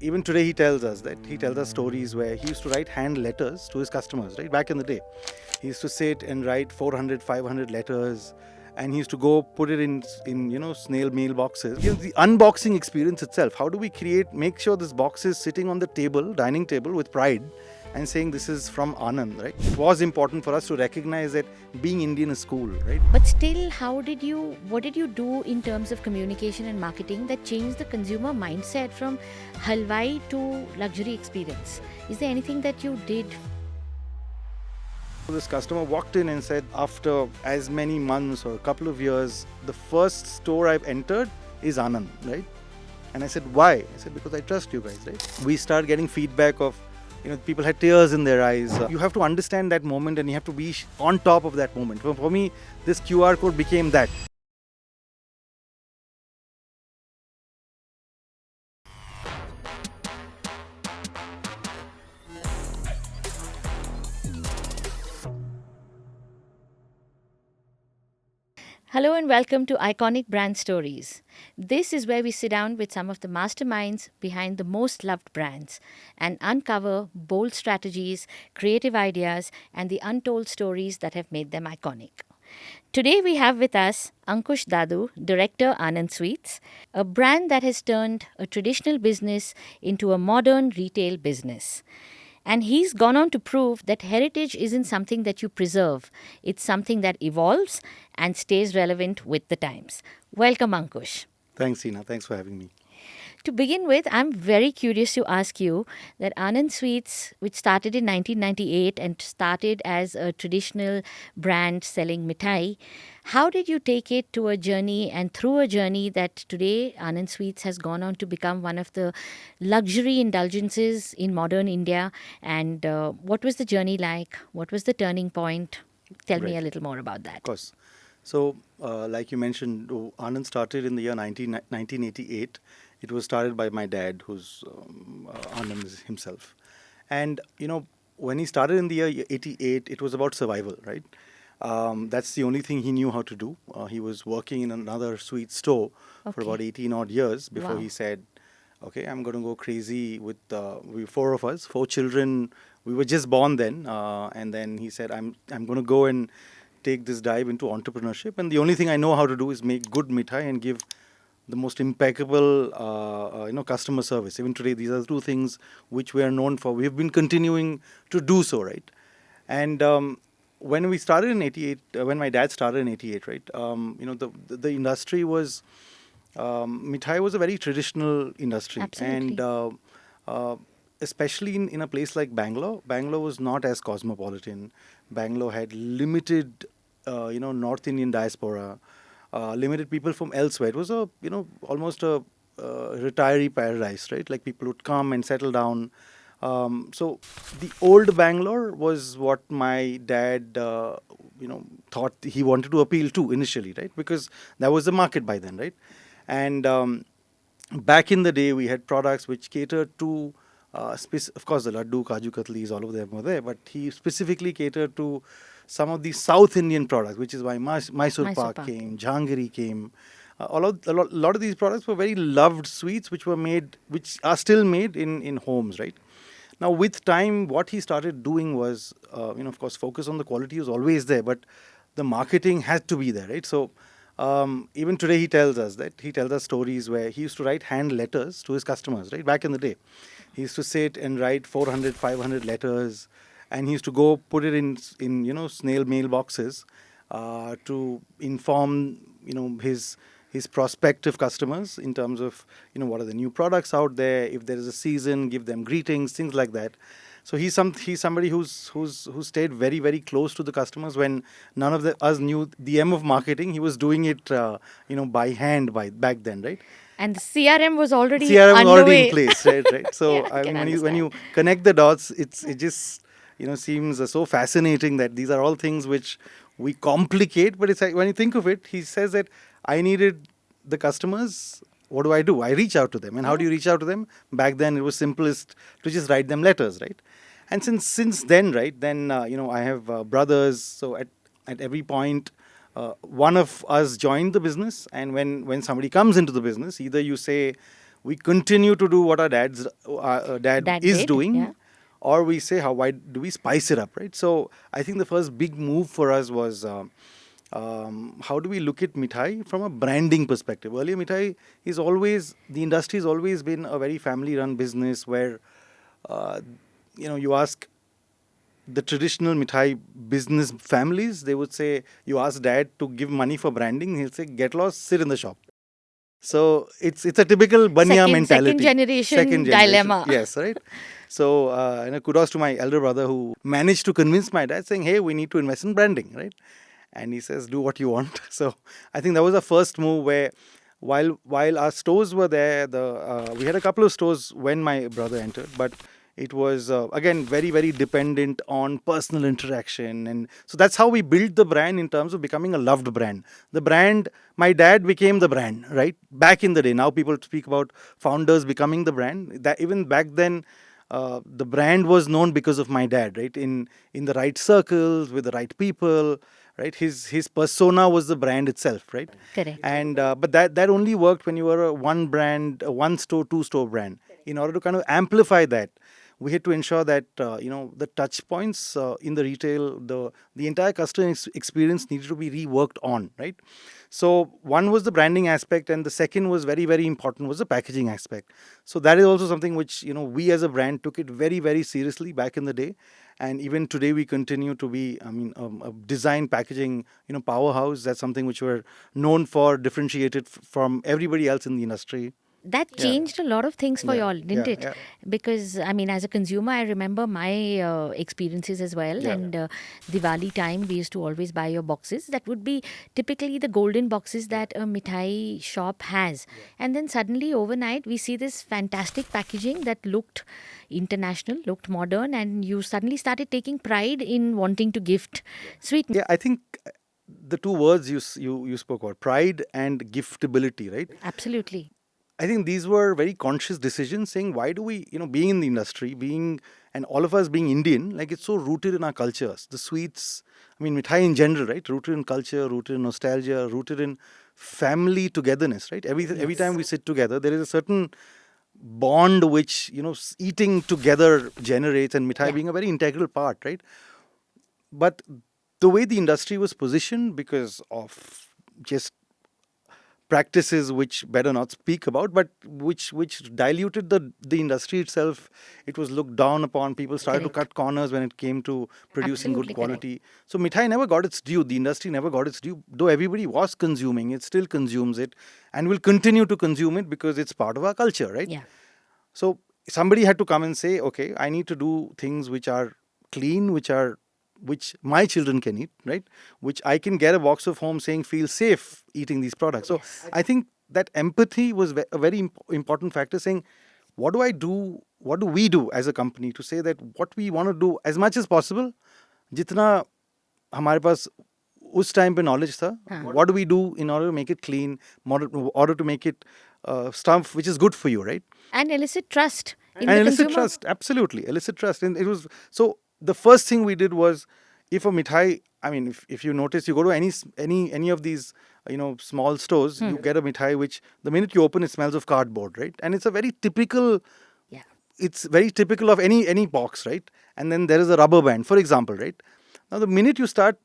even today he tells us stories where he used to write hand letters to his customers, right? Back in the day, he used to sit and write 400, 500 letters, and he used to go put it in snail mail boxes. The unboxing experience itself. How do we make sure this box is sitting on the table, dining table, with pride, and saying this is from Anand, right? It was important for us to recognize that being Indian is cool, right? But still, what did you do in terms of communication and marketing that changed the consumer mindset from Halwai to luxury experience? Is there anything that you did? This customer walked in and said, after as many months or a couple of years, the first store I've entered is Anand, right? And I said, why? I said, because I trust you guys, right? We start getting feedback of, people had tears in their eyes. You have to understand that moment and you have to be on top of that moment. For me, this QR code became that. Hello and welcome to Iconic Brand Stories. This is where we sit down with some of the masterminds behind the most loved brands and uncover bold strategies, creative ideas, and the untold stories that have made them iconic. Today we have with us Ankush Dadu, Director Anand Sweets, a brand that has turned a traditional business into a modern retail business. And he's gone on to prove that heritage isn't something that you preserve, it's something that evolves and stays relevant with the times. Welcome, Ankush. Thanks, Ina. Thanks for having me. To begin with, I'm very curious to ask you that Anand Sweets, which started in 1998 and started as a traditional brand selling mithai, how did you take it to a journey and through a journey that today Anand Sweets has gone on to become one of the luxury indulgences in modern India? And what was the journey like? What was the turning point? Tell me a Right. little more about that. Of course. So, like you mentioned, Anand started in the year 1988. It was started by my dad, who's Anand himself. And, when he started in the year 88, it was about survival, right? That's the only thing he knew how to do. He was working in another sweet store for about Okay. 18 odd years before Wow. he said, okay, I'm going to go crazy with four of us, four children. We were just born then. And then he said, I'm going to go and take this dive into entrepreneurship. And the only thing I know how to do is make good mithai and give the most impeccable, customer service. Even today, these are two things which we are known for. We've been continuing to do so, right? And when we started in '88, when my dad started in '88, right? The industry was mithai was a very traditional industry, and Absolutely. uh, especially in a place like Bangalore. Bangalore was not as cosmopolitan. Bangalore had limited, North Indian diaspora, limited people from elsewhere. It was almost a retiree paradise, right? Like people would come and settle down. So the old Bangalore was what my dad, thought he wanted to appeal to initially, right? Because that was the market by then, right? And back in the day, we had products which catered to, of course, the laddu, kaju katlis, all of them were there, but he specifically catered to some of the South Indian products, which is why Mysore Mysore Pak Pak. came, Jhangiri came. A lot of these products were very loved sweets, which are still made in homes, right? Now, with time, what he started doing was, of course, focus on the quality was always there, but the marketing had to be there, right? So, even today, he tells us stories where he used to write hand letters to his customers, right? Back in the day, he used to sit and write 400, 500 letters, and he used to go put it in snail mail boxes to inform, his prospective customers in terms of what are the new products out there, if there is a season, give them greetings, things like that. So he's somebody who stayed very, very close to the customers when none of us knew the M of marketing. He was doing it by hand by back then, right? And the CRM was already CRM was already in underway. place, right? Yeah, So I I can mean, when you understand. connect the dots, it just seems so fascinating that these are all things which we complicate. But it's like when you think of it, he says that I needed the customers. What do? I reach out to them, and how do Yeah. you reach out to them? Back then, it was simplest to just write them letters, right? And since then, right? Then I have brothers. So at every point, one of us joined the business, and when somebody comes into the business, either you say, we continue to do what our dad That is did, yeah. doing, or we say how why do we spice it up, right? So I think the first big move for us was how do we look at mithai from a branding perspective. Earlier, mithai is always the industry has always been a very family run business where uh, you ask the traditional mithai business families, they would say, you ask dad to give money for branding, he'll say, get lost, sit in the shop. So it's a typical banya Second mentality. Second generation generation, dilemma. yes, right. So kudos to my elder brother who managed to convince my dad, saying, "Hey, we need to invest in branding, right?" And he says, "Do what you want." So I think that was the first move where, while our stores were there, the we had a couple of stores when my brother entered, but it was again very dependent on personal interaction, and so that's how we built the brand in terms of becoming a loved brand. The brand, my dad became the brand, right? Back in the day, now people speak about founders becoming the brand. That even back then, the brand was known because of my dad, right? In the right circles with the right people, right? His persona was the brand itself, right? Correct. And but that only worked when you were a one brand, a one store, two store brand. In order to kind of amplify that, we had to ensure that the touch points in the retail, the entire customer experience needed to be reworked on, right? So one was the branding aspect, and the second was very important was the packaging aspect. So that is also something which we as a brand took it very seriously back in the day, and even today we continue to be, I mean, a design packaging powerhouse. That's something which we're known for, differentiated from everybody else in the industry. That Yeah, changed a lot of things for yeah, y'all, didn't yeah, it? yeah, Because, I mean, as a consumer, I remember my experiences as well. yeah. And Diwali time, we used to always buy your boxes. That would be typically the golden boxes that a mithai shop has. And then suddenly, overnight, we see this fantastic packaging that looked international, looked modern, and you suddenly started taking pride in wanting to gift sweet. Yeah, I think the two words you spoke about, pride and giftability, right? Absolutely. I think these were very conscious decisions, saying why do we, being in the industry, being, and all of us being Indian, like it's so rooted in our cultures. The sweets, I mean, mithai in general, right? Rooted in culture, rooted in nostalgia, rooted in family togetherness, right? Every time Yes. we sit together, there is a certain bond which eating together generates, and mithai Yeah. being a very integral part, right? But the way the industry was positioned, because of just practices which better not speak about, but which diluted the industry itself. It was looked down upon. People started to Correct. cut corners when it came to producing good Absolutely correct. quality. So mithai never got its due. The industry never got its due, though everybody was consuming it, still consumes it, and will continue to consume it because it's part of our culture, right? Yeah. So somebody had to come and say, okay, I need to do things which are clean, which my children can eat, right? Which I can get a box of home saying feel safe eating these products. So Yes. I think that empathy was a very important factor, saying, what do I do? What do we do as a company to say that what we want to do as much as possible, जितना हमारे पास उस time पे knowledge था, what do we do in order to make it clean, in order to make it stuff which is good for you, right? And elicit trust in And the elicit consumer. trust, absolutely elicit trust. And it was so the first thing we did was, if a mithai, I mean, if you notice, you go to any of these small stores, you get a mithai which the minute you open it smells of cardboard, right? And it's a very typical, Yeah. it's very typical of any box, right? And then there is a rubber band, for example, right? Now the minute you start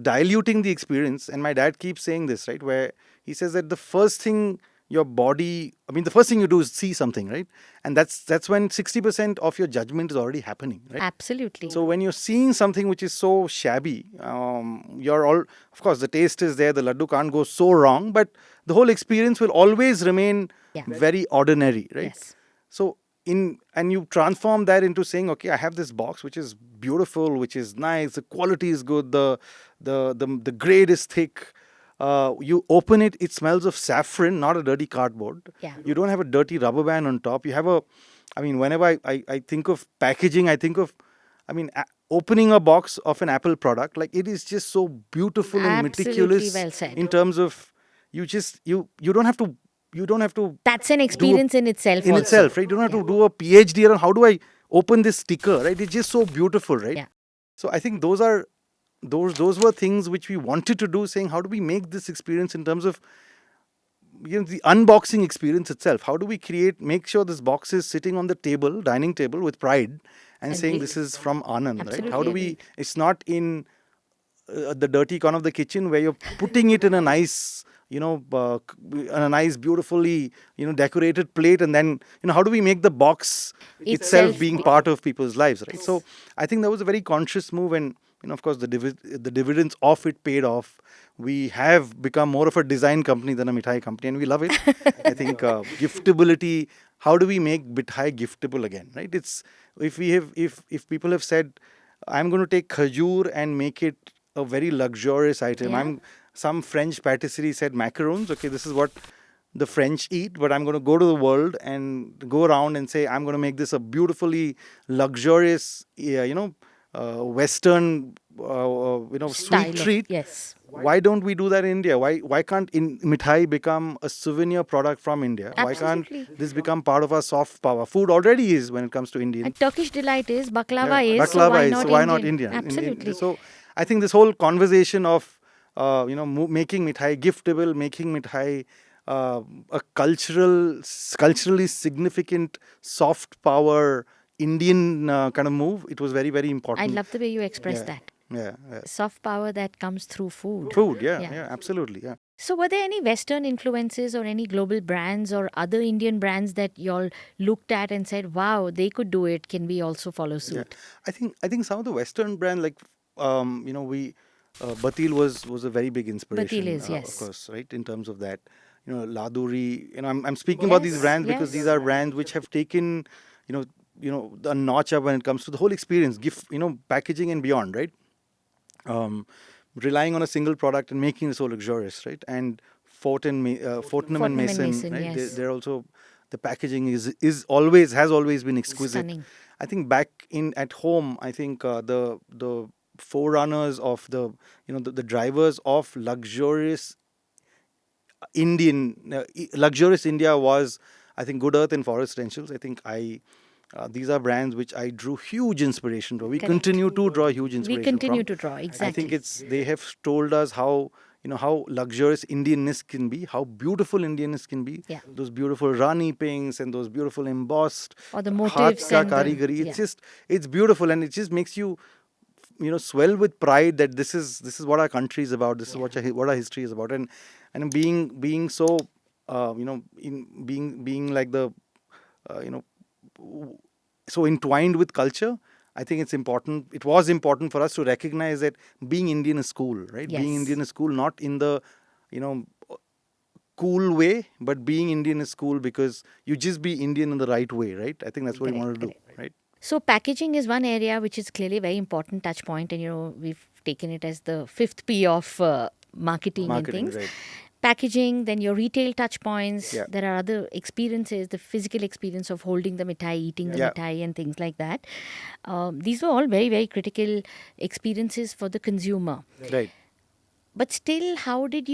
diluting the experience, and my dad keeps saying this, right, where he says that the first thing your body, I mean, the first thing you do is see something, right? And that's when 60% of your judgment is already happening, right? Absolutely. So when you're seeing something which is so shabby, you're all, of course, the taste is there, the laddu can't go so wrong, but the whole experience will always remain Yeah. very ordinary, right? Yes. So and you transform that into saying, okay, I have this box which is beautiful, which is nice, the quality is good, the grade is thick. You open it, it smells of saffron, not a dirty cardboard. Yeah. You don't have a dirty rubber band on top. You have a, I mean, whenever I think of packaging, I think of, I mean, opening a box of an Apple product, like it is just so beautiful and Absolutely meticulous well said. in terms of you don't have to That's an do experience in itself in also. itself, right? You don't have to do a PhD on how do I open this sticker, right? It's just so beautiful, right? Yeah. So I think those were things which we wanted to do, saying how do we make this experience in terms of the unboxing experience itself. How do we make sure this box is sitting on the table, dining table, with pride, and saying Agreed. this is from Anand, right? How Absolutely do we? agreed. It's not in the dirty corner of the kitchen where you're putting it in a nice, in a nice, beautifully, decorated plate, and then, how do we make the box itself Itself. being part of people's lives, right? So I think that was a very conscious move, and of course, the dividends of it paid off. We have become more of a design company than a mithai company, and we love it. I think giftability. How do we make mithai giftable again, right? It's if people have said, I'm going to take khajur and make it a very luxurious item. Yeah. Some French patisserie said macarons. Okay, this is what the French eat, but I'm going to go to the world and go around and say I'm going to make this a beautifully luxurious, Western, sweet Style of, treat. yes. Why don't we do that in India? Why can't mithai become a souvenir product from India? Why can't Absolutely. this become part of our soft power? Food already is when it comes to Indian. And Turkish delight is, Yeah, baklava is, so why baklava is, not so why not Indian? Indian? Absolutely. So I think this whole conversation of making mithai giftable, making mithai a culturally significant soft power Indian kind of move. It was very, very I important. love the way you express Yeah, that. yeah. Soft power that comes through food. Food, yeah, Yeah. yeah, absolutely, yeah. So, were there any Western influences or any global brands or other Indian brands that y'all looked at and said, wow, they could do it? Can we also follow Yeah, suit? I think some of the Western brand like we Batil was a very big Batil inspiration, is, of yes. course, right, in terms of that. Laduri. I'm speaking about these Yes, brands because these yes. are brands which have taken a notch up when it comes to the whole experience, gift, packaging and beyond, right? um, Relying on a single product and making it so luxurious, right? And Fortnum and Fortnum and Mason, Mason, right? yes. They're also, the packaging is always has always been exquisite. Stunning. I think back in at home, I think the forerunners of the drivers of luxurious India was, I think, Good Earth and Forest Essentials. I think these are brands which I drew huge inspiration from. We Correct. continue to draw huge We inspiration continue from. to draw, I think exactly. they have told us how luxurious Indianness can be, how beautiful Indianness can be. Yeah. Those beautiful Rani pinks and those beautiful embossed Or the heart motifs ka and the, karigari. yeah. It's beautiful, and it just makes you swell with pride that this is what our country is about. This is what our history is about, and being so in being like the you know so entwined with culture. I think it's important. It was important for us to recognize that being Indian is cool, right? Being Yes. Indian is cool, not in the you know cool way, but being Indian is cool because you just be Indian in the right way, right? I think that's what we want Correct, to do, correct. right? So packaging is one area which is clearly a very important touch point, and we've taken it as the fifth P of marketing and Marketing, things. right? Packaging, then your retail touch points. Yeah, There are other experiences, the physical experience of holding the mithai, eating the yeah, mithai, and things like that. These were all very, very critical experiences for the consumer. right. But still, what did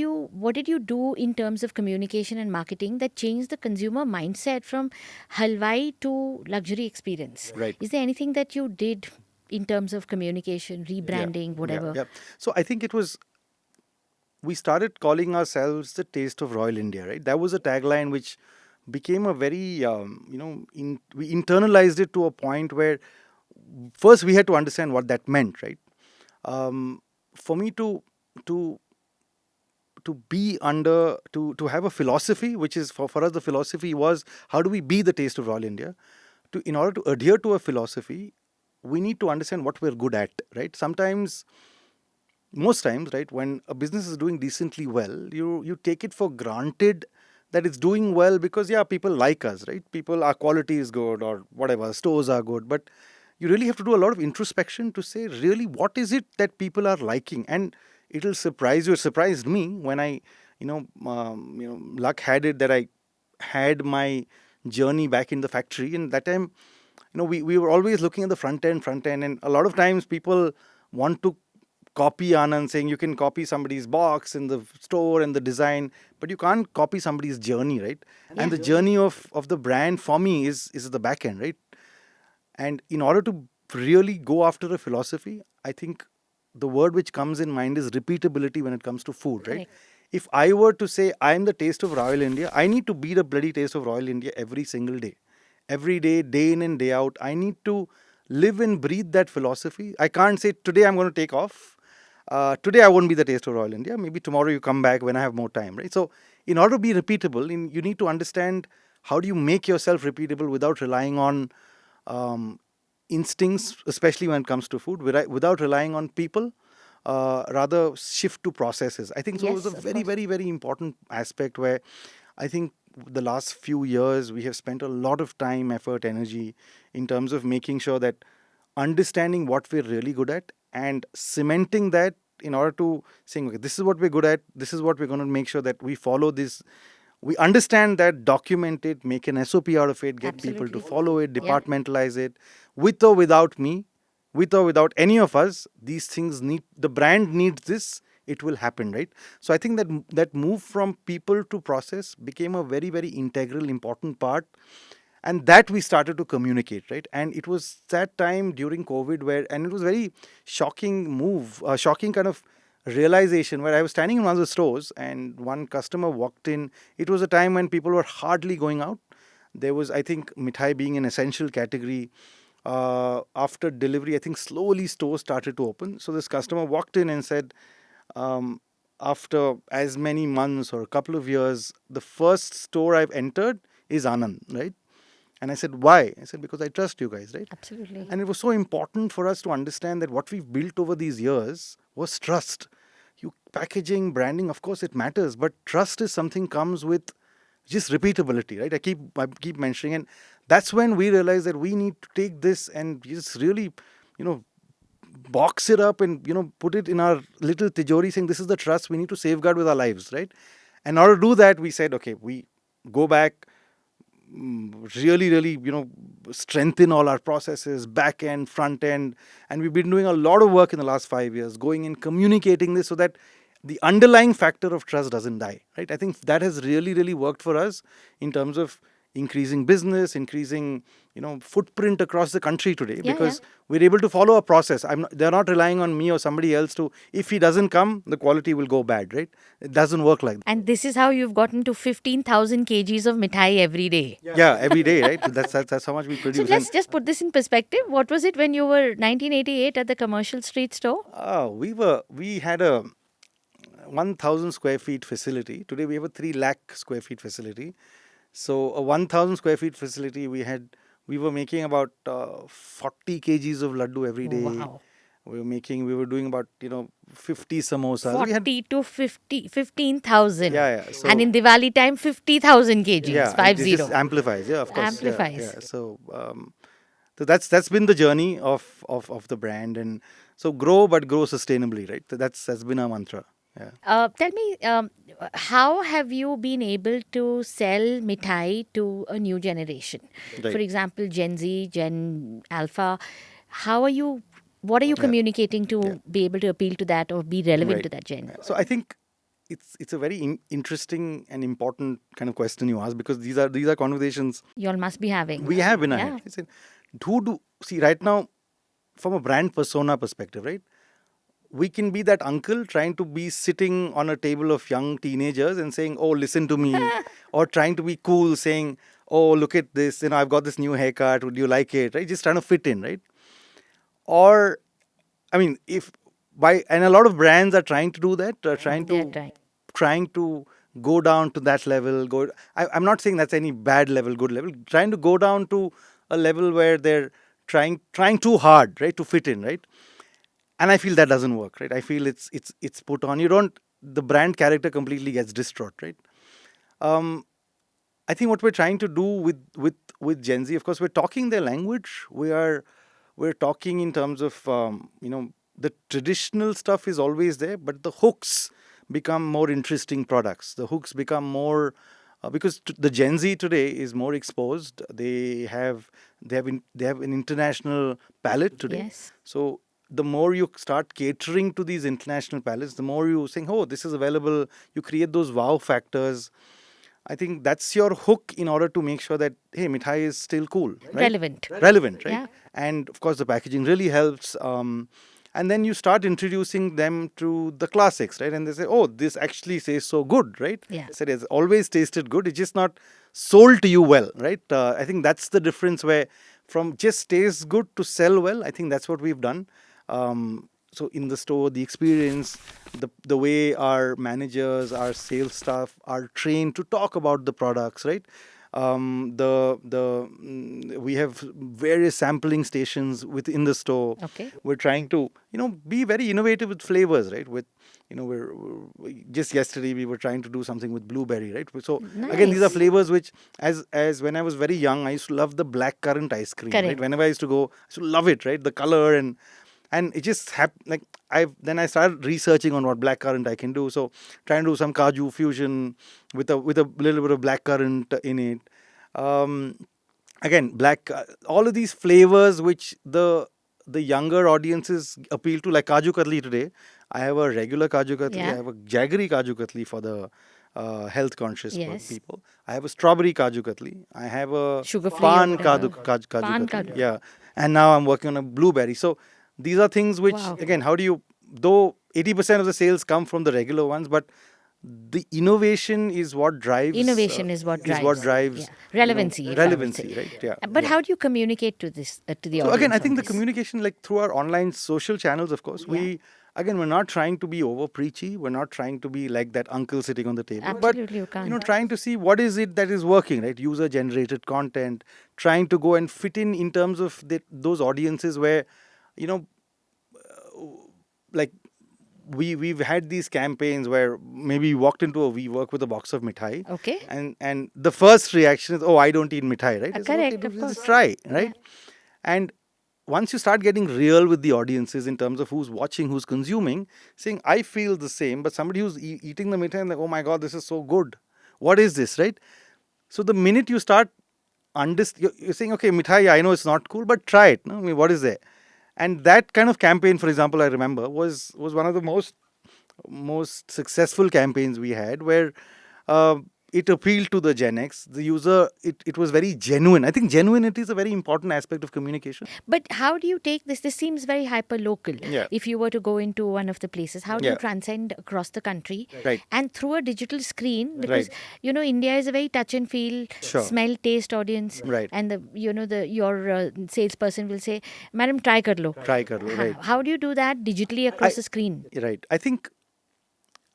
you do in terms of communication and marketing that changed the consumer mindset from Halwai to luxury experience? Right. Is there anything that you did in terms of communication, Yeah, rebranding, yeah, whatever? yeah. So I think we started calling ourselves the taste of Royal India, right? That was a tagline which became a very, we internalized it to a point where first we had to understand what that meant, right? For me to be under to have a philosophy, which is for us the philosophy was how do we be the taste of Royal India? In order to adhere to a philosophy, we need to understand what we're good at, right? Most times, right, when a business is doing decently well, you take it for granted that it's doing well because yeah, people like us, right? People, our quality is good or whatever, stores are good, but you really have to do a lot of introspection to say really what is it that people are liking, and it'll surprise you. It surprised me when I, luck had it that I had my journey back in the factory, and that time we were always looking at the front end, and a lot of times people want to copy Anand, saying you can copy somebody's box in the store and the design, but you can't copy somebody's journey, right? And Yeah. the journey of the brand for me is at the back end, right? And in order to really go after a philosophy, I think the word which comes in mind is repeatability when it comes to food, right? Correct. if I were to say I'm the taste of Royal India, I need to be the bloody taste of Royal India every single day. Every day, day in and day out. I need to live and breathe that philosophy. I can't say today I'm going to take off. Today I won't be the taste of Royal India. Maybe tomorrow you come back when I have more time, right? So, in order to be repeatable, you need to understand how do you make yourself repeatable without relying on um, instincts, especially when it comes to food, without relying on people, rather shift to processes. I think so. It was a Yes, of very, course. very, very important aspect where I think the last few years we have spent a lot of time, effort, energy in terms of making sure that understanding what we're really good at and cementing that in order to saying, okay, this is what we're good at, this is what we're going to make sure that we follow this, we understand that, document it, make an SOP out of it, get people to Absolutely. follow it, Yeah. departmentalize it, with or without me, with or without any of us. These things need, the brand needs this, it will happen, right? So I think that that move from people to process became a very, very integral, important part, and that we started to communicate, right? And it was that time during COVID where, and it was very shocking move, shocking kind of realization, where I was standing in one of the stores and one customer walked in. It was a time when people were hardly going out. There was, I think, mithai being an essential category. After delivery, I think slowly stores started to open. So this customer walked in and said, um, after as many months or a couple of years, the first store I've entered is Anand, right? And I said, why? I said, because I trust you guys, right? Absolutely. And it was so important for us to understand that what we've built over these years was trust. You packaging, branding, of course it matters, but trust is something comes with just repeatability, right? I keep mentioning, and that's when we realized that we need to take this and just really, you know, box it up and put it in our little tijori, saying this is the trust we need to safeguard with our lives, right? And in order to do that, we said, okay, we go back, really, really, strengthen all our processes, back end, front end. And we've been doing a lot of work in the last 5 years, going and communicating this so that the underlying factor of trust doesn't die, right? I think that has really, really worked for us in terms of increasing business, increasing, footprint across the country today, Yeah, yeah. because we're able to follow a process. They're not relying on me or somebody else to, if he doesn't come, the quality will go bad, right? It doesn't work like that. And this is how you've gotten to 15,000 kgs of mithai every day. Yeah, every day, right? That's how much we So produce. And let's just put this in perspective. What was it when you were 1988 at the commercial street store? we had a 1,000 square feet facility. Today we have a 3 lakh square feet facility. So a 1,000 square feet facility, we were making about 40 kgs of laddu every day. Wow. We were doing about 50 samosas. We had 40 to 50, 15,000. yeah. And So in Diwali time, 50,000 kgs. yeah, and Five it just zero. amplifies. Yeah, of course. Yeah, Amplifies. yeah. So that's been the journey of the brand, and so grow, but grow sustainably, right? So that's been our mantra. Yeah. Tell me, how have you been able to sell mithai to a new generation? For Right. example, Gen Z, Gen Alpha. How are you? What are you Yeah. communicating to be able to appeal to that or be relevant Right. to that gen? So I think it's a very interesting and important kind of question you ask, because these are conversations You all must be having. we have in our Yeah. head. It's in, who do see right now from a brand persona perspective, right? We can be that uncle trying to be sitting on a table of young teenagers and saying, "Oh, listen to me," or trying to be cool, saying, "Oh, look at this. I've got this new haircut. Would you like it?" Right? Just trying to fit in, right? Or I mean, if by and a lot of brands are trying to do that, They're trying. trying to go down to that level. I'm not saying that's any bad level, good level. Trying to go down to a level where they're trying too hard, right, to fit in, right? And I feel that doesn't work, right? I feel it's put on. You don't, the brand character completely gets destroyed, right? Um, I think what we're trying to do with Gen Z, of course, we're talking their language. We're talking in terms of the traditional stuff is always there, but the hooks become more interesting products. The hooks become more because the Gen Z today is more exposed. They have an international palette today. Yes. So the more you start catering to these international palettes, the more you saying, "Oh, this is available." You create those wow factors. I think that's your hook in order to make sure that, hey, mithai is still cool, right? Relevant. Relevant, right? Yeah. And of course, the packaging really helps. and then you start introducing them to the classics, right? And they say, oh, this actually tastes so good, right? Yeah. I said, it's always tasted good, it's just not sold to you well, right? I think that's the difference, where from just tastes good to sell well, I think that's what we've done. So in the store, the experience, the way our managers, our sales staff are trained to talk about the products, right? We have various sampling stations within the store. Okay. We're trying to be very innovative with flavors, right? With just yesterday we were trying to do something with blueberry, right? So again, these are Nice. flavors which, as when I was very young, I used to love the black currant ice cream, right? Correct. Whenever I used to go, I used to love it, right? The color, and it just happened. Like I started researching on what black currant I can do. So trying to do some kaju fusion with a little bit of black currant in it. Um, Again, all of these flavors which the younger audiences appeal to, like kaju katli today. I have a regular kaju katli. I Yeah. have a jaggery kaju katli for the health conscious Yes. people. I have a strawberry kaju katli. I have a Sugar-free or pan whatever. kaju Pan katli. kaju. Yeah, and now I'm working on a blueberry. So these are things which, Wow. again, how do you, though 80% of the sales come from the regular ones, but the innovation is what drives Innovation is what drives. Yeah. Relevancy, if I would relevancy, say. right? Yeah. But Yeah. how do you communicate to this to the So audience? again, I on think the this? communication, like through our online social channels, of course, we're not trying to be over preachy. We're not trying to be like that uncle sitting on the table. Absolutely, you But can't. trying to see what is it that is working, right? User generated content, trying to go and fit in terms of those audiences where, you know, like we've had these campaigns where maybe you walked into a we work with a box of mithai, Okay. and the first reaction is, oh, I don't eat mithai, right? It's Correct, okay, of just course. try, right? And once you start getting real with the audiences in terms of who's watching, who's consuming, saying I feel the same, but somebody who's eating the mithai and like, oh my god, this is so good, what is this, right? So the minute you start you're saying, okay, mithai, I know it's not cool, but try it. No? I mean, what is there? And that kind of campaign, for example, I remember was one of the most successful campaigns we had, where uh, it appealed to the Gen X. The user, it was very genuine. I think genuinity is a very important aspect of communication. But how do you take this? This seems very hyper local. Yeah. If you were to go into one of the places, how do you Yeah. transcend across the country? Right. And through a digital screen, because Right. India is a very touch and feel, Sure. smell, taste audience. Right. And your salesperson will say, "Madam, try kar lo." Try kar lo, right. How do you do that digitally across the screen? Right. I think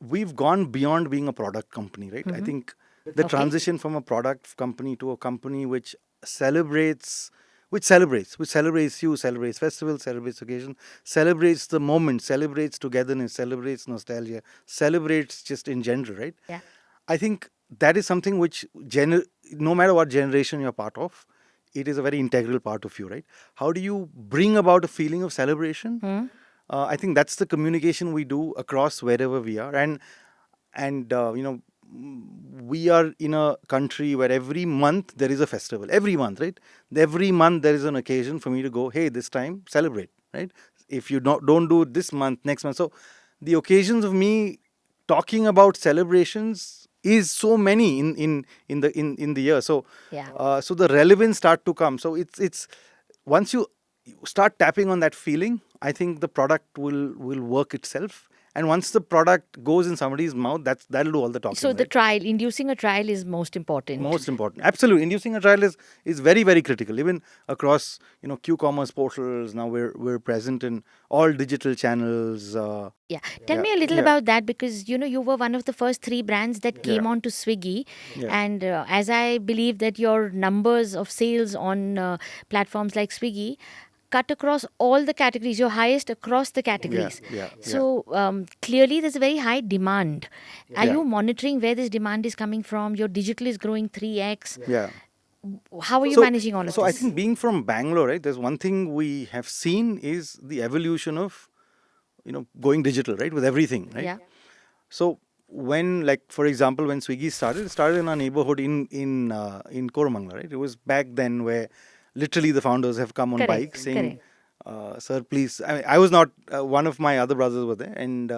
we've gone beyond being a product company, right? I think the transition from a product company to a company which celebrates you, celebrates festivals, celebrates occasion, celebrates the moment, celebrates togetherness, celebrates nostalgia, celebrates just in general, right? Yeah. I think that is something which no matter what generation you're part of, it is a very integral part of you, right? How do you bring about a feeling of celebration? I think that's the communication we do across wherever we are, and we are in a country where every month there is a festival. Every month, right? Every month there is an occasion for me to go, hey, this time celebrate, right? If you don't do it this month, next month. So the occasions of me talking about celebrations is so many in the year. So Yeah. so the relevance start to come. So it's once you start tapping on that feeling, I think the product will work itself. And once the product goes in somebody's mouth, that'll do all the talking. So the right? trial, inducing a trial is most important. Most important, absolutely. Inducing a trial is very, very critical. Even across Q-commerce portals, now we're present in all digital channels. Yeah. Tell me a little about that, because you were one of the first 3 brands that came on to Swiggy, and as I believe that your numbers of sales on platforms like Swiggy cut across all the categories, your highest across the categories. So clearly there's a very high demand. Are you monitoring where this demand is coming from? Your digital is growing 3x. Yeah. How are you managing all of So this? I think being from Bangalore, right, there's one thing we have seen is the evolution of going digital, right, with everything, right? Yeah. So when, like, for example, when Swiggy started, it started in our neighborhood in Koramangala, right? It was back then where literally the founders have come on Correct, bikes saying, "Sir, please." I was not. One of my other brothers were there, and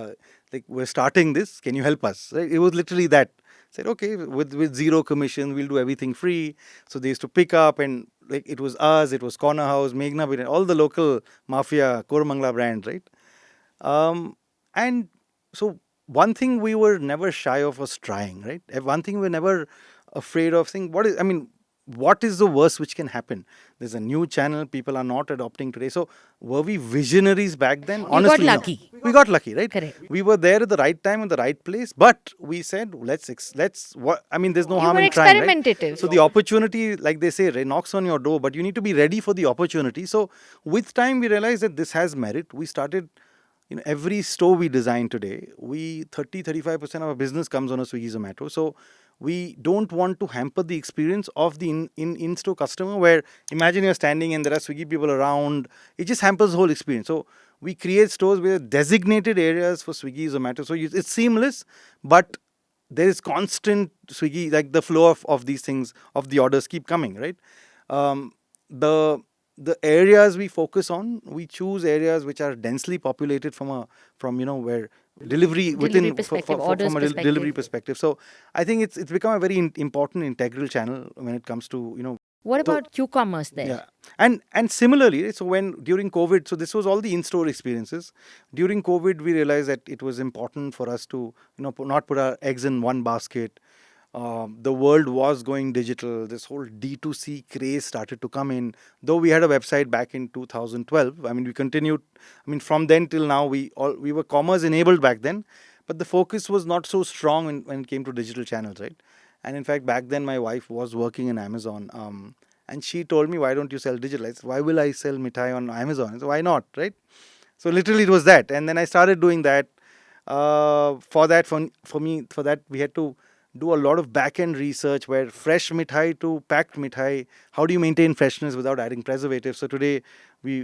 like, we're starting this. Can you help us? Right? It was literally that. Said, okay, with zero commission, we'll do everything free. So they used to pick up, and like, it was us, it was Corner House, Meghna, all the local mafia Koramangala brands, right? Um, and so one thing we were never shy of was trying, right? One thing we were never afraid of saying, what is the worst which can happen? There's a new channel people are not adopting today. So were we visionaries back then? You got Honestly, no. lucky. We got lucky, right? Correct. We were there at the right time in the right place, but we said, let's what I mean, there's no You harm were in trying, right? experimentative. So the opportunity, like they say, knocks on your door, but you need to be ready for the opportunity. So with time, we realized that this has merit. We started, every store we design today, we 35% of our business comes on a Swiggy Zomato. So we don't want to hamper the experience of the in-store customer, where imagine you're standing and there are Swiggy people around. It just hampers the whole experience. So we create stores with designated areas for Swiggy Zomato. So it's seamless, but there is constant Swiggy, like the flow of these things, of the orders keep coming, right? um, the the areas we focus on, we choose areas which are densely populated from where delivery Delivery within perspective, orders from a delivery perspective. perspective. So I think it's become a very important integral channel when it comes to What so about Q-commerce there? yeah. And similarly, so when during COVID, so this was all the in-store experiences. During COVID, we realized that it was important for us to, not put our eggs in one basket. The world was going digital. This whole D2C craze started to come in. Though we had a website back in 2012, I mean, we continued. I mean, from then till now, we were commerce enabled back then, but the focus was not so strong when it came to digital channels, right? And in fact, back then, my wife was working in Amazon. And she told me, why don't you sell digital? I said, why will I sell mithai on Amazon? I said, why not, right? So literally it was that. And then I started doing that. For that, we had to do a lot of back end research, where fresh mithai to packed mithai, how do you maintain freshness without adding preservatives? So today we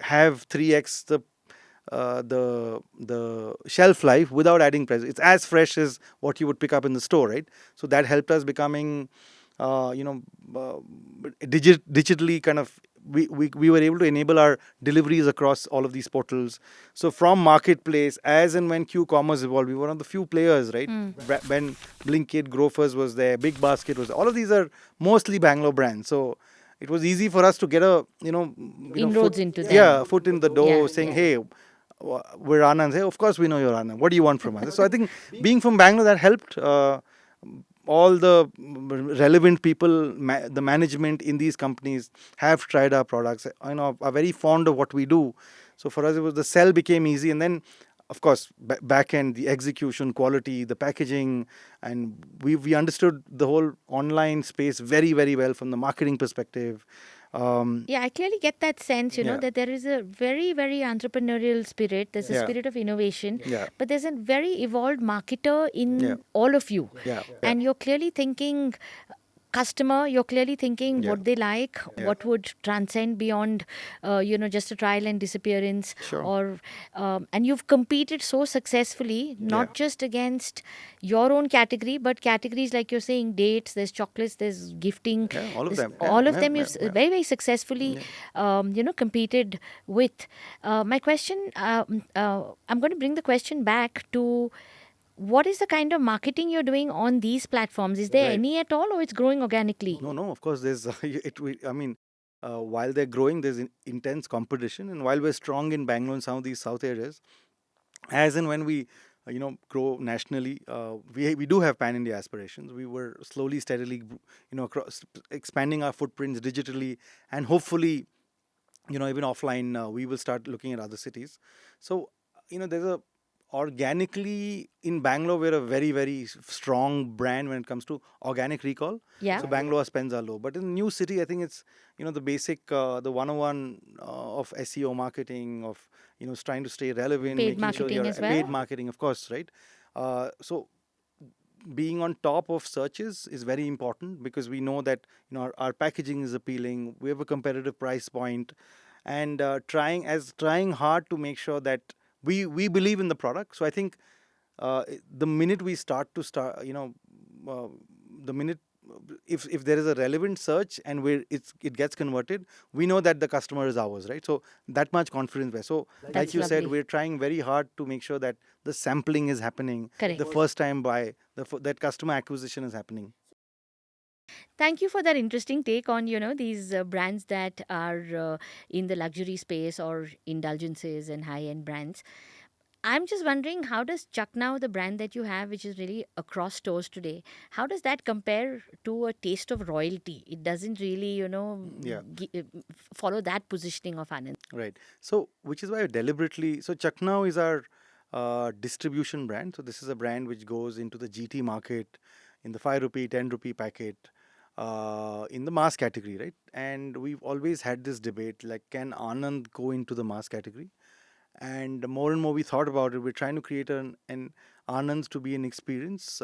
have 3x the shelf life without adding preservatives. It's as fresh as what you would pick up in the store, right? So that helped us becoming uh, you know uh, digitally kind of, we were able to enable our deliveries across all of these portals. So from marketplace, as and when q-commerce evolved, we were one of the few players, right? When Blinkit, Grofers was there, Big Basket was there. All of these are mostly Bangalore brands. So it was easy for us to get a Inroads into them. yeah, foot in the door, Yeah, saying, yeah. hey, we're Anand. Hey, of course we know you're Anand. What do you want from us? So I think being from Bangalore, that helped. All the relevant people, the management in these companies have tried our products. Are very fond of what we do. So for us, it was the sell became easy, and then, of course, back end, the execution, quality, the packaging, and we understood the whole online space very very well from the marketing perspective. Yeah, I clearly get that sense, Yeah. that there is a very, very entrepreneurial spirit. There's a Yeah. spirit of innovation, Yeah. but there's a very evolved marketer Yeah. in all of you. Yeah. And you're clearly thinking customer, you're clearly thinking Yeah. what they like, Yeah. what would transcend beyond, just a trial and disappearance. Sure. Or and you've competed so successfully, not just against your own category, but categories like you're saying, dates, there's chocolates, there's gifting, Yeah, all of there's them. Yeah, all of yeah, them yeah, you've yeah. very, very successfully, competed with. My question, I'm going to bring the question back to, what is the kind of marketing you're doing on these platforms? Is there Right. any at all, or it's growing organically? No, no, of course, there's, I mean, while they're growing, there's intense competition. And while we're strong in Bangalore and some of these south areas, as and when we, grow nationally, we do have pan India aspirations. We were slowly, steadily, across, expanding our footprints digitally, and hopefully, even offline, we will start looking at other cities. So there's a organically in Bangalore, we're a very very strong brand when it comes to organic recall. Yeah. So Bangalore spends are low, but in new city, I think it's the basic, the 101 of SEO marketing, of trying to stay relevant, Paid making sure marketing you're as well? paid marketing, of course, right? So being on top of searches is very important, because we know that our packaging is appealing, we have a competitive price point, and trying hard to make sure that we believe in the product. So I think the minute we start the minute, if there is a relevant search and where it gets converted, we know that the customer is ours, right? So that much confidence there. So like That's you said, lovely. we're trying very hard to make sure that the sampling is happening, Correct. the first time buy, that customer acquisition is happening. Thank you for that interesting take on, these brands that are in the luxury space or indulgences and high-end brands. I'm just wondering, how does Chak Now, the brand that you have, which is really across stores today, how does that compare to a taste of royalty? It doesn't really, Yeah. follow that positioning of Anand. Right. So, which is why I deliberately, so Chak Now is our distribution brand. So, this is a brand which goes into the GT market in the 5 rupee, 10 rupee packet in the mass category, right? And we've always had this debate like, can Anand go into the mass category? And more we thought about it. We're trying to create an Anand's to be an experience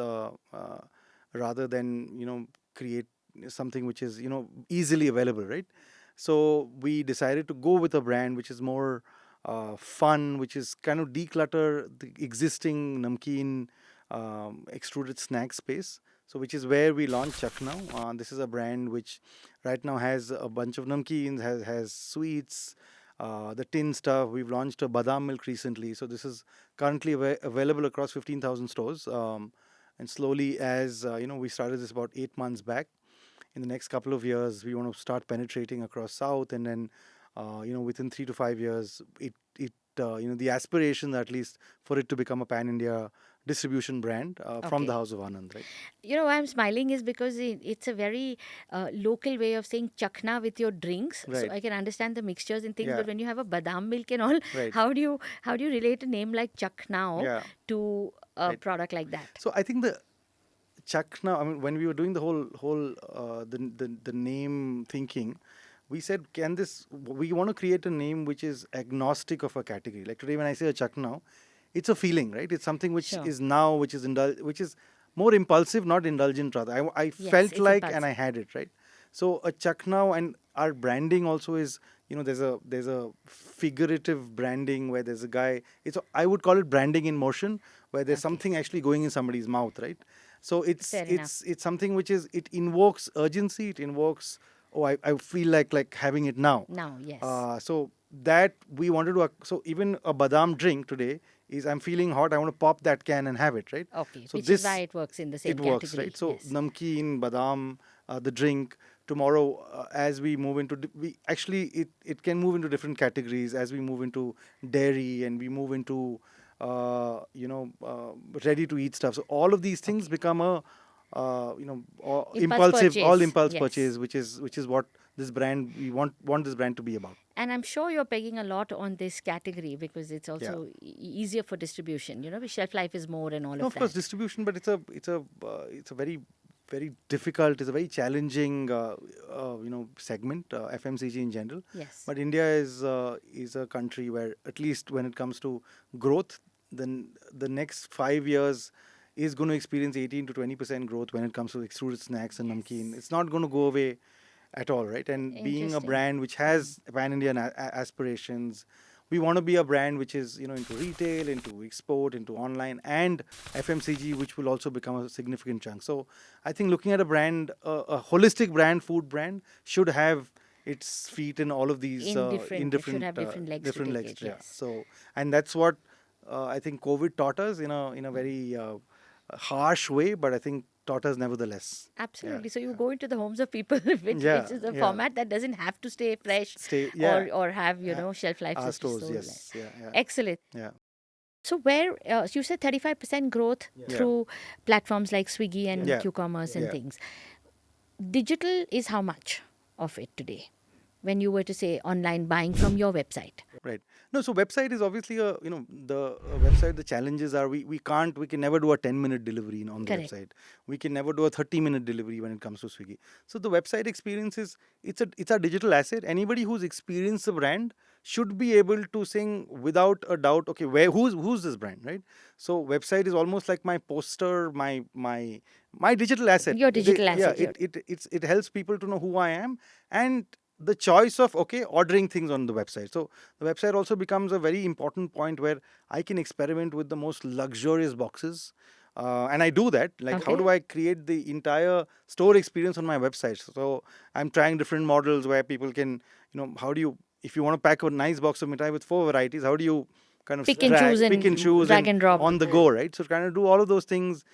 rather than, create something which is, easily available, right? So we decided to go with a brand which is more fun, which is kind of declutter the existing namkeen extruded snack space. So which is where we launched Chak Now. This is a brand which right now has a bunch of namkeens, has sweets, the tin stuff. We've launched a badam milk recently. So this is currently available across 15,000 stores. And slowly, as we started this about 8 months back. In the next couple of years, we want to start penetrating across South, and then within 3 to 5 years, the aspiration at least for it to become a pan India distribution brand from the Okay. House of Anand, right? Why I'm smiling is because it's a very local way of saying chakna with your drinks. So Right. I can understand the mixtures and things, Yeah. but when you have a badam milk and all, Right. how do you relate a name like Chak Now Yeah. to a Right. product like that? So I think the Chak Now. I mean, when we were doing the whole the name thinking, we said, can this? We want to create a name which is agnostic of a category. Like today, when I say a Chak Now, it's a feeling, right? It's something which Sure. is now, which is more impulsive, not indulgent. Rather, I Yes, felt it's like, and I impulsive. had it, right. So a Chak Now, and our branding also is, there's a figurative branding where there's a guy. I would call it branding in motion, where there's Okay. something actually going in somebody's mouth, right? So it's Fair enough. it's it's something which is, it invokes urgency. It invokes, oh, I feel like having it now. Now, yes. So that we wanted to. So even a badam drink today is, I'm feeling hot. I want to pop that can and have it, right? Okay, So which is why this, it works in the it same works, category. right? So Yes. namkeen, badam, the drink. Tomorrow, as we move into, we actually, it can move into different categories as we move into dairy, and we move into ready to eat stuff. So all of these things Okay. become a Impulse all purchase. impulse Yes. purchase, which is what this brand, we want this brand to be about. And I'm sure you're pegging a lot on this category because it's Yeah. also easier for distribution. The shelf life is more and all No, of of course, that. distribution, but it's a very, very difficult. It's a very challenging segment, FMCG in general. Yes. But India is a country where, at least when it comes to growth, then the next 5 years is going to experience 18 to 20% growth when it comes to extruded snacks and namkeen. Yes. It's not going to go away at all, right? And being a Interesting. brand which has pan Indian aspirations, we want to be a brand which is, into retail, into export, into online, and FMCG, which will also become a significant chunk. So I think looking at a brand, a holistic brand, food brand, should have its feet in all of these, In in different, it should different have different legs to different take legs. it. Yeah. Yes. So, and that's what I think COVID taught us in a very harsh way, but I think taught us nevertheless. Yeah. Absolutely. So you go into the homes of people, which Yeah. is a Yeah. format that doesn't have to stay fresh Stay. or Yeah. or have Uh, shelf life our which is stores. so less. Yes. Yeah. Yeah. Excellent. Yeah. So where you said 35% growth Yeah. through platforms like Swiggy and Yeah. Q-commerce and Yeah. things. Digital is how much of it today? When you were to say online buying from your website. Right. No, so website is obviously the website. The challenges are, we can never do a 10-minute delivery on the Correct. website. We can never do a 30-minute delivery when it comes to Swiggy. So the website experience is, it's a digital asset. Anybody who's experienced the brand should be able to sing without a doubt. Okay, who's this brand, right? So website is almost like my poster, my digital asset. Your digital Yeah, asset. it helps people to know who I am, and the choice of, okay, ordering things on the website. So the website also becomes a very important point where I can experiment with the most luxurious boxes. And I do that. Like, how Okay. do I create the entire store experience on my website? So I'm trying different models where people can, how do you, if you want to pack a nice box of mithai with 4 varieties, how do you kind of Pick and choose pick and and choose drag and and drop. on the go, right? So trying to do all of those things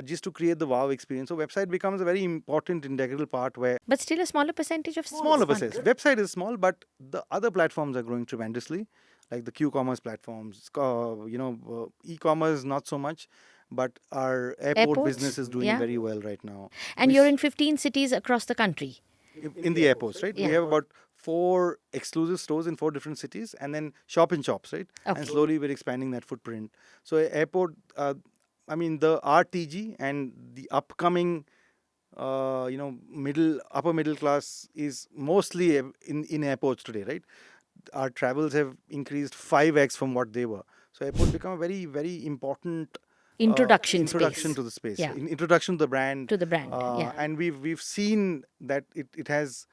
just to create the wow experience. So website becomes a very important integral part where But still a smaller percentage of smaller percentage. Website is small, but the other platforms are growing tremendously, like the Q-commerce platforms. E-commerce not so much, but our airport Airports, business is doing yeah. very well right now. And you're in 15 cities across the country. In the airports, right? We Yeah. have about 4 exclusive stores in 4 different cities, and then shop in shops, right? Okay. And slowly we're expanding that footprint. So airport, I mean, the RTG and the upcoming, upper middle class is mostly in airports today, right? Our travels have increased 5x from what they were. So airports become a very, very important Introduction introduction space. to the space, Yeah. introduction to the brand, To the brand, yeah. and we've seen that it has,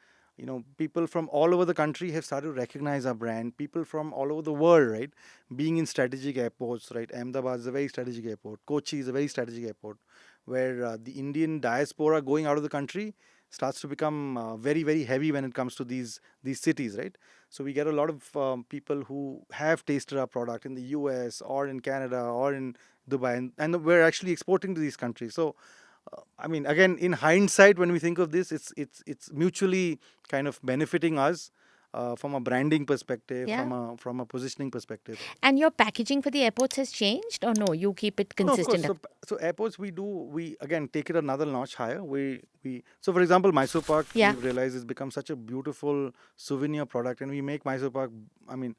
people from all over the country have started to recognize our brand. People from all over the world, right, being in strategic airports, right? Ahmedabad is a very strategic airport. Kochi is a very strategic airport, where the Indian diaspora going out of the country starts to become very, very heavy when it comes to these cities, right? So we get a lot of people who have tasted our product in the US or in Canada or in Dubai, and we're actually exporting to these countries. So I mean, again, in hindsight, when we think of this, it's mutually kind of benefiting us from a branding perspective, Yeah. from a positioning perspective. And your packaging for the airports has changed, or no? You keep it No, of course. consistent. So airports, we again take it another notch higher. We so for example, Mysore Pak, Yeah. we've realized has become such a beautiful souvenir product, and we make Mysore Pak. I mean,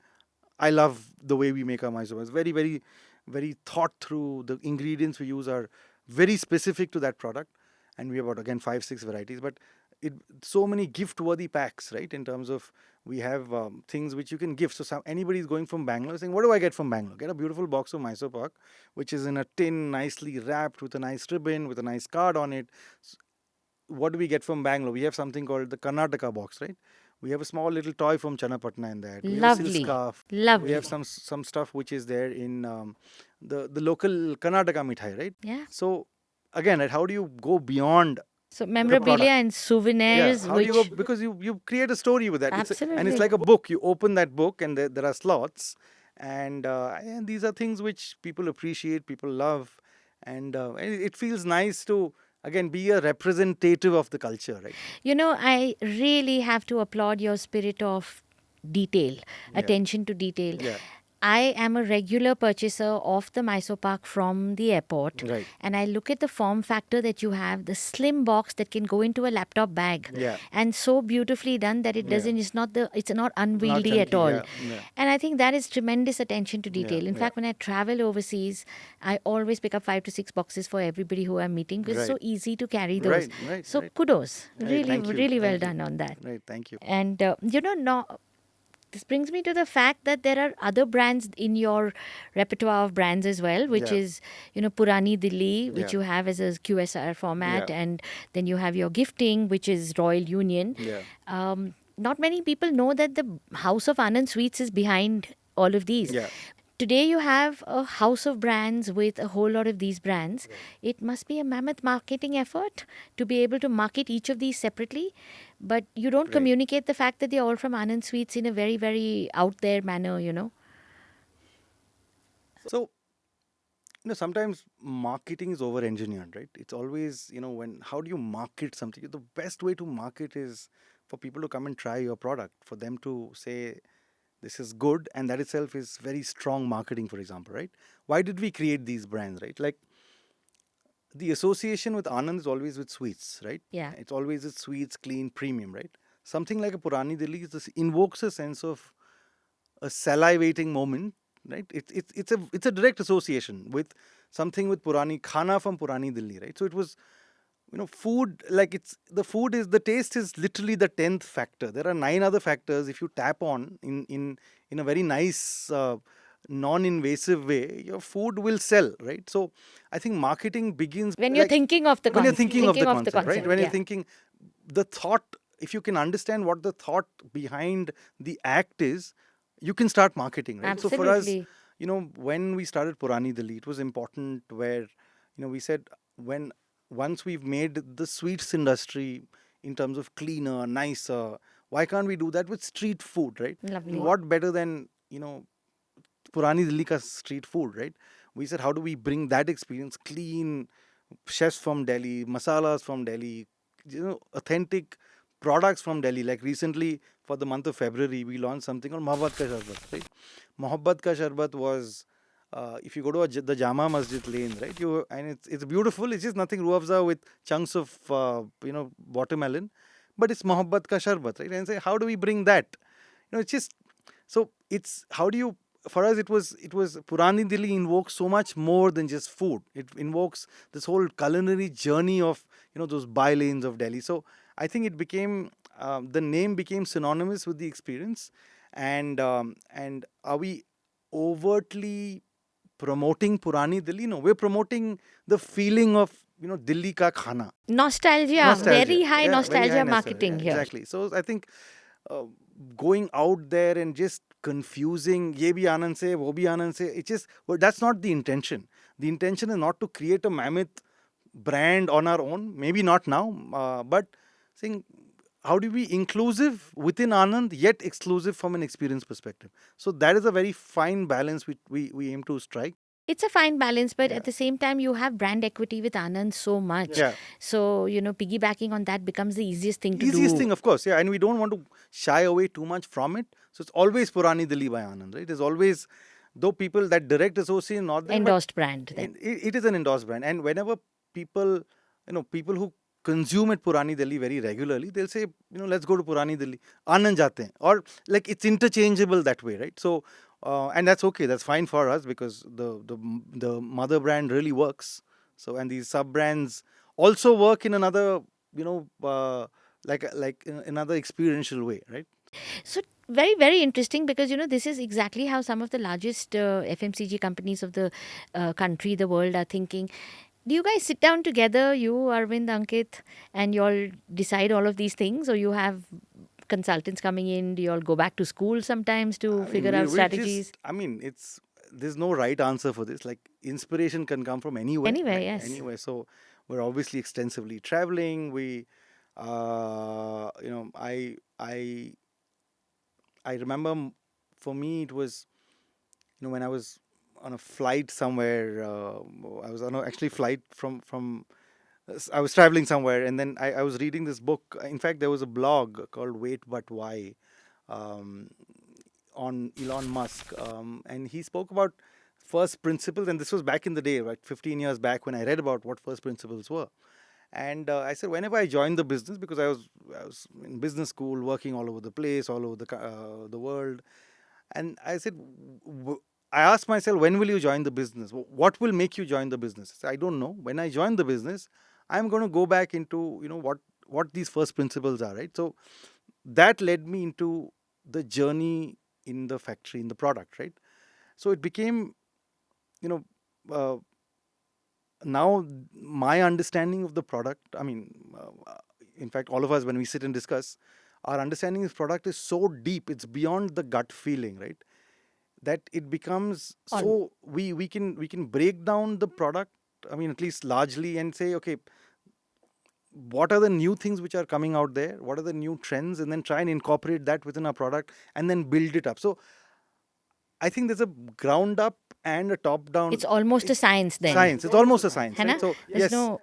I love the way we make our Mysore Pak. It's very, very, very thought through. The ingredients we use are very specific to that product, and we have about again 5, 6 varieties. But it so many gift worthy packs, right? In terms of we have things which you can gift. So anybody is going from Bangalore saying, "What do I get from Bangalore?" Get a beautiful box of Mysore Pak, which is in a tin, nicely wrapped with a nice ribbon, with a nice card on it. What do we get from Bangalore? We have something called the Karnataka box, right? We have a small little toy from Channapatna in that. We have a silk Lovely. scarf. Lovely. We have some stuff which is there in the local Karnataka mithai, right? Yeah. So again, right, how do you go beyond So the memorabilia product? and souvenirs, How do you which go, because you create a story with that. And it's absolutely. like a book. You open that book and there are slots, and these are things which people appreciate, people love, and it feels nice to again be a representative of the culture, right? You know, I really have to applaud your spirit of detail, attention to detail. Yeah. I am a regular purchaser of the Mysore Pak from the airport, Right. and I look at the form factor that you have, the slim box that can go into a laptop bag, Yeah. and so beautifully done that it Yeah. doesn't. It's not unwieldy chunky, at all. yeah, yeah. And I think that is tremendous attention to detail. In yeah. fact, when I travel overseas, I always pick up 5 to 6 boxes for everybody who I'm meeting because it's so Right. easy to carry those. Right, So right. kudos, Right, really, thank you, really well thank you. done on that. Right, thank you. And no, this brings me to the fact that there are other brands in your repertoire of brands as well, which Yeah. is, Purani Dilli, which Yeah. you have as a QSR format, Yeah. and then you have your gifting, which is Royal Union. Yeah. Not many people know that the house of Anand Sweets is behind all of these. Yeah. Today you have a house of brands with a whole lot of these brands. It must be a mammoth marketing effort to be able to market each of these separately, but you don't Right. communicate the fact that they're all from Anand Sweets in a very, very out there manner. So, sometimes marketing is over engineered, right? It's always, how do you market something? The best way to market is for people to come and try your product, for them to say, this is good, and that itself is very strong marketing, for example, right? Why did we create these brands, right? Like, the association with Anand is always with sweets, right? Yeah. It's always with sweets, clean, premium, right? Something like a Purani Dilli invokes a sense of a salivating moment, right? It's a direct association with something with Purani Khana from Purani Dilli, right? So it was, food, like the taste is literally the 10th factor. There are 9 other factors if you tap on in a very nice non-invasive way, your food will sell, right? So I think marketing begins When you're thinking of the when you're concept. thinking of the concept, right? When you're yeah. thinking the thought, if you can understand what the thought behind the act is, you can start marketing, right? So for us, Absolutely. when we started Purani Dilli, it was important where, we said once we've made the sweets industry in terms of cleaner, nicer, why can't we do that with street food, right? Lovely. What better than, Purani Dilli ka street food, right? We said, how do we bring that experience clean, chefs from Delhi, masalas from Delhi, authentic products from Delhi. Like recently, for the month of February, we launched something called Mohabbat Ka Sharbat, right? Mohabbat Ka Sharbat was, if you go to the Jama Masjid lane, right? And it's beautiful. It's just nothing ruh afza with chunks of watermelon, but it's Mohabbat Ka Sharbat, right? And say, how do we bring that? It's just so it's how do you for us it was Purani Delhi invokes so much more than just food. It invokes this whole culinary journey of those bylanes of Delhi. So I think it became the name became synonymous with the experience. And are we overtly promoting Purani Delhi? No, we're promoting the feeling of Delhi ka khana. Nostalgia, very high Yeah, very high nostalgia nostalgia. marketing Yeah, here. exactly. So I think uh, going out there and just confusing ye bhi Anand se, wo bhi Anand se, it's just, well, that's not the intention. The intention is not to create a mammoth brand on our own, maybe not now, but saying how do we inclusive within Anand yet exclusive from an experience perspective. So that is a very fine balance which we aim to strike. It's a fine balance, but Yeah. at the same time, you have brand equity with Anand so much. Yeah. So, piggybacking on that becomes the easiest thing to Easiest do. thing, of course, yeah, and we don't want to shy away too much from it. So it's always Purani Delhi by Anand, right? It's always, though people that direct associate not there, but Endorsed brand then. it is an endorsed brand. And whenever people, people who consume at Purani Delhi very regularly, they'll say, let's go to Purani Delhi, Anand jate hain. Or like it's interchangeable that way, right? So, and that's okay, that's fine for us because the mother brand really works. So, and these sub brands also work in another, like in another experiential way, right? So very, very interesting because this is exactly how some of the largest FMCG companies of the country, the world, are thinking. Do you guys sit down together, you, Arvind, Ankit, and you all decide all of these things, or you have consultants coming in? Do you all go back to school sometimes to figure out strategies? There's no right answer for this. Like inspiration can come from anywhere. Anywhere, Right? yes. Anywhere. So we're obviously extensively traveling. I remember for me it was, when I was on a flight somewhere. I was on a actually flight from. I was traveling somewhere, and then I was reading this book. In fact, there was a blog called "Wait But Why," um, on Elon Musk, and he spoke about first principles. And this was back in the day, right, 15 years back, when I read about what first principles were. And I said, whenever I joined the business, because I was in business school, working all over the place, all over the world, and I said, I asked myself, when will you join the business? What will make you join the business? I said, I don't know. When I join the business, I'm going to go back into what these first principles are, right? So that led me into the journey in the factory, in the product, right? So it became, you know, uh, now my understanding of the product. In fact, all of us, when we sit and discuss, our understanding of product is so deep. It's beyond the gut feeling, right? That it becomes Or so we can break down the product. At least largely, and say, okay, what are the new things which are coming out there? What are the new trends? And then try and incorporate that within our product, and then build it up. So I think there's a ground up and a top it's down almost a science then. science. It's almost a science, है right? ना? So There's yes, no,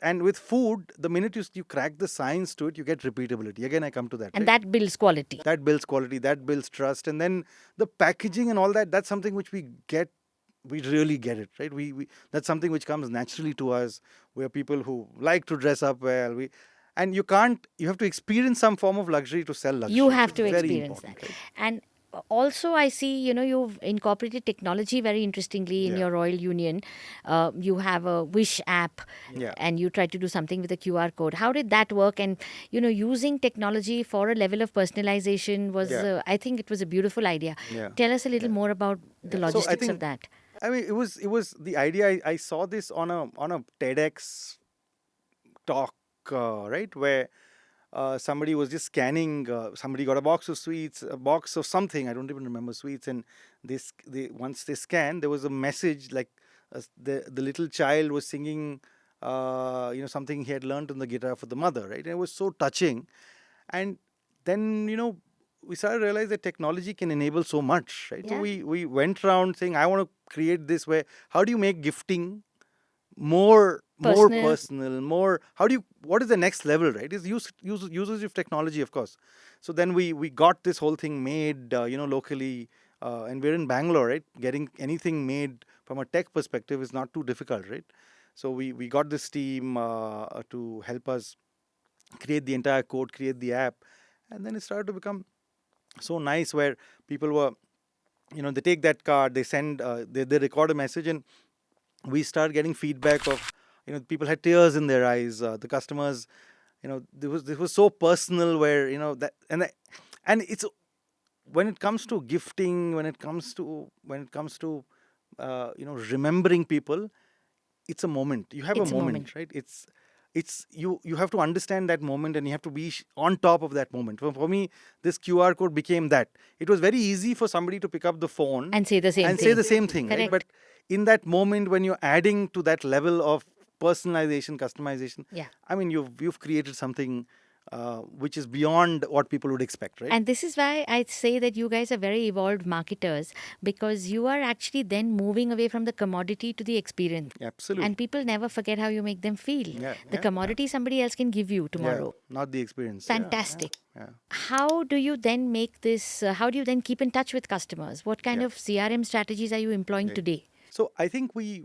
and with food, the minute you crack the science to it, you get repeatability. Again, I come to that. and Right? that builds quality. That builds quality, that builds trust, and then the packaging and all that. That's something which we get. We really get it, right? We That's something which comes naturally to us. We are people who like to dress up well. And you have to experience some form of luxury to sell luxury. You have It's to very experience important, that. right? And also, I see, you've incorporated technology very interestingly in Yeah. your Royal Union. You have a Wish app, Yeah. and you try to do something with a QR code. How did that work? And, using technology for a level of personalization was, Yeah. I think it was a beautiful idea. Yeah. Tell us a little more about the Yeah. So I logistics of think, that. it was the idea. I saw this on a TEDx talk, right, where somebody was just scanning. Somebody got a box of sweets, a box of something. I don't even remember sweets. And they once they scanned, there was a message like the little child was singing, something he had learned on the guitar for the mother, right? And it was so touching. And then we started to realize that technology can enable so much, right? So Yeah. we went around saying, I want to create this where how do you make gifting more more Personal. personal, more, how do you, what is the next level, right? Is usage of technology, of course. So then we got this whole thing made, locally, and we're in Bangalore, right? Getting anything made from a tech perspective is not too difficult, right? So we got this team to help us create the entire code, create the app, and then it started to become so nice where people were, they take that card, they send, they record a message, and we start getting feedback of, people had tears in their eyes, the customers, this was so personal, where, and it's, when it comes to gifting, when it comes to remembering people, it's a moment. You have a It's a moment. moment, right? It's you have to understand that moment, and you have to be on top of that moment. For me, this QR code became that. It was very easy for somebody to pick up the phone And say the same and say thing. the same thing, right? But Correct. in that moment, when you're adding to that level of personalization, customization, Yeah. I mean, you've created something which is beyond what people would expect, right? And this is why I say that you guys are very evolved marketers, because you are actually then moving away from the commodity to the experience. And Absolutely. people never forget how you make them feel. Yeah, The yeah, yeah. commodity somebody else can give you Yeah, tomorrow. not the experience. Yeah, yeah, Fantastic. yeah. How do you then make this? How do you then keep in touch with customers? What kind Yeah. of CRM strategies are you employing Right. today? So I think we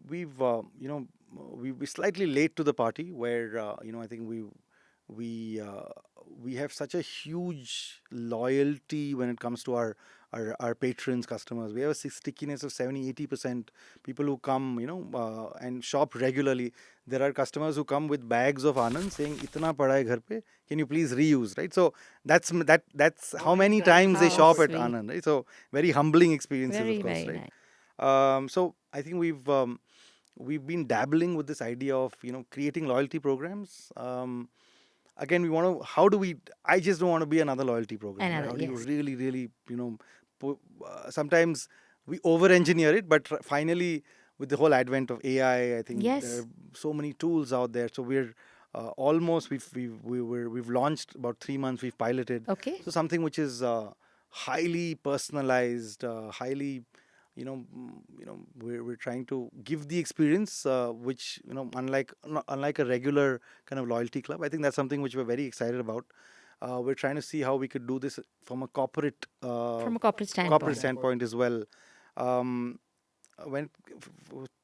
slightly late to the party, where I think we we have such a huge loyalty when it comes to our patrons, customers. We have a stickiness of 70-80%. People who come, and shop regularly. There are customers who come with bags of Anand saying, "Itna pada hai ghar pe, can you please reuse?" Right? So that's how many times they How shop at sweet. Anand, right? So very humbling experiences, of Very, course, very right? nice. So I think we've been dabbling with this idea of, creating loyalty programs. Again, we want to, how do we, I just don't want to be another loyalty program, right? Another, How do you yes. really, really, sometimes we over engineer it, but finally, with the whole advent of AI, I think there Yes. are so many tools out there. So we're almost, we've launched about 3 months, we've piloted. Okay. So something which is highly personalized, highly, we're trying to give the experience, which, unlike a regular kind of loyalty club. I think that's something which we're very excited about. We're trying to see how we could do this from a From a corporate corporate standpoint. standpoint as well. um, when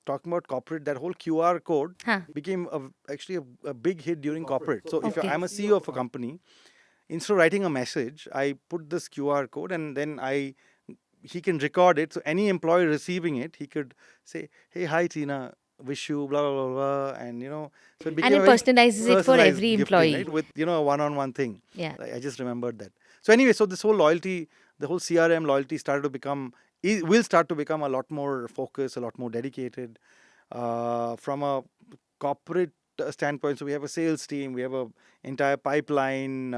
talking about corporate, that whole QR code Huh. became actually a big hit during corporate. So if Okay. I'm a CEO of a company, instead of writing a message, I put this QR code, and then he can record it. So any employee receiving it, he could say, "Hey, hi Tina, wish you blah blah blah blah," and so it And became it a very personalizes it for personalized every gifting, employee. right? With a one-on-one thing. Yeah. I just remembered that. So anyway, so this whole loyalty, the whole CRM loyalty started to become, will start to become a lot more focused, a lot more dedicated, from a corporate standpoint. So we have a sales team, we have a entire pipeline.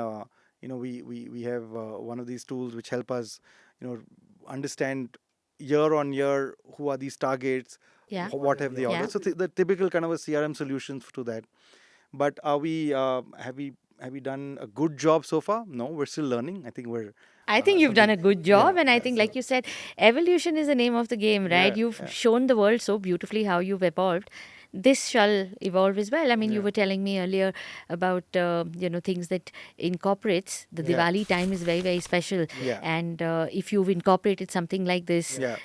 We have one of these tools which help us, understand year on year who are these targets, Yeah. what have they Yeah. ordered. So the typical kind of a CRM solutions to that. But are we have we done a good job so far? No, we're still learning. I think we're I think you've done something. a good Yeah, job. And I yeah, think, so like you said, evolution is the name of the game, right? yeah, You've yeah, shown the world so beautifully how you've evolved. This shall evolve as well. I mean, you yeah, were telling me earlier about, things that incorporates the yeah, Diwali time is very, very special. yeah, And if you've incorporated something like this, yeah,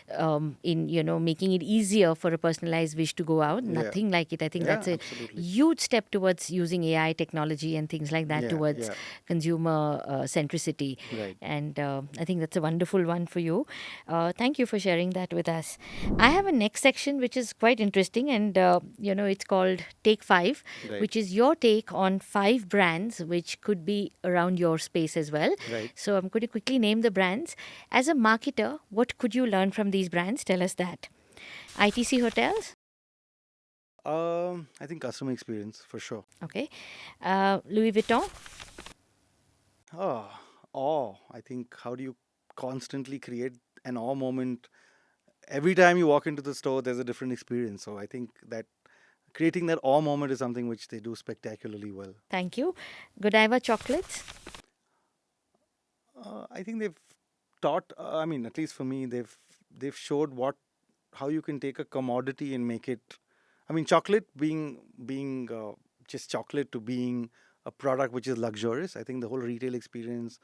in, making it easier for a personalized wish to go out, yeah, nothing like it. I think yeah, that's a absolutely. huge step towards using AI technology and things like that Yeah, towards yeah, consumer centricity. right. And I think that's a wonderful one for you. Thank you for sharing that with us. I have a next section which is quite interesting, and it's called Take Five, Right, which is your take on five brands which could be around your space as well. right. So I'm going to quickly name the brands. As a marketer, what could you learn from these brands? Tell us that. ITC Hotels, I think customer experience for sure. okay. Louis Vuitton, Oh, awe. I think, how do you constantly create an awe moment? Every time you walk into the store, there's a different experience. So I think that creating that awe moment is something which they do spectacularly well. thank you. Godiva Chocolates, I think they've taught. I mean, at least for me, they've showed how you can take a commodity and make it. I mean, chocolate being just chocolate to being a product which is luxurious. I think the whole retail experience,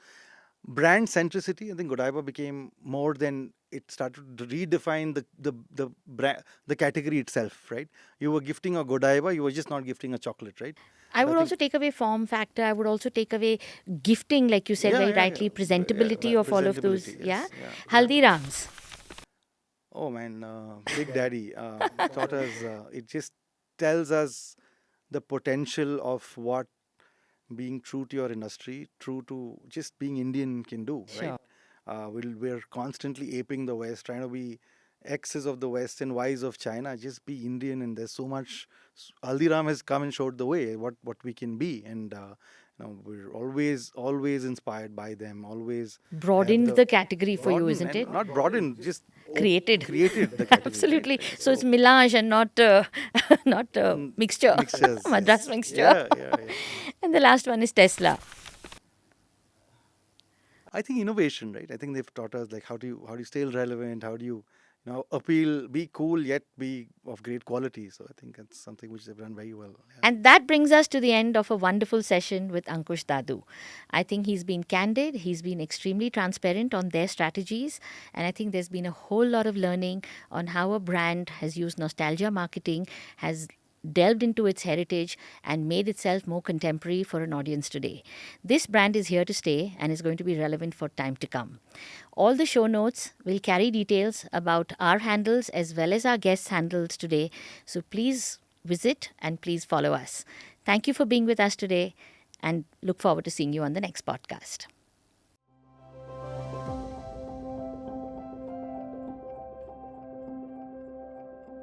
brand centricity. I think Godiva became more than it started to redefine the category itself. Right? You were gifting a Godiva, you were just not gifting a chocolate, right? I And I would also think take away form factor. I would also take away gifting, like you said yeah, very yeah, yeah, rightly, presentability of all of those. presentability. Yeah. Yes, yeah, presentability. Haldirams. Oh man, Big Daddy taught us. It just tells us the potential of what being true to your industry, true to just being Indian can do, right? Sure. We're constantly aping the West, trying to be X's of the West and Y's of China. Just be Indian, and there's so much. Aldiram has come and showed the way what we can be, and we're always inspired by them. Always have Broadened the the category for you, broaden isn't and it? not broaden, just Created. created the category, right? Absolutely. Right. So it's So melange and not not mixture, mixtures, Madras yes, mixture. yeah. And the last one is Tesla. I think innovation, right? I think they've taught us like how do you stay relevant? How do appeal, be cool yet be of great quality? So I think that's something which they've done very well. Yeah. And that brings us to the end of a wonderful session with Ankush Dadu. I think he's been candid, he's been extremely transparent on their strategies, and I think there's been a whole lot of learning on how a brand has used nostalgia marketing, has delved into its heritage, and made itself more contemporary for an audience today. This brand is here to stay and is going to be relevant for time to come. All the show notes will carry details about our handles as well as our guests' handles today. So please visit and please follow us. Thank you for being with us today and look forward to seeing you on the next podcast.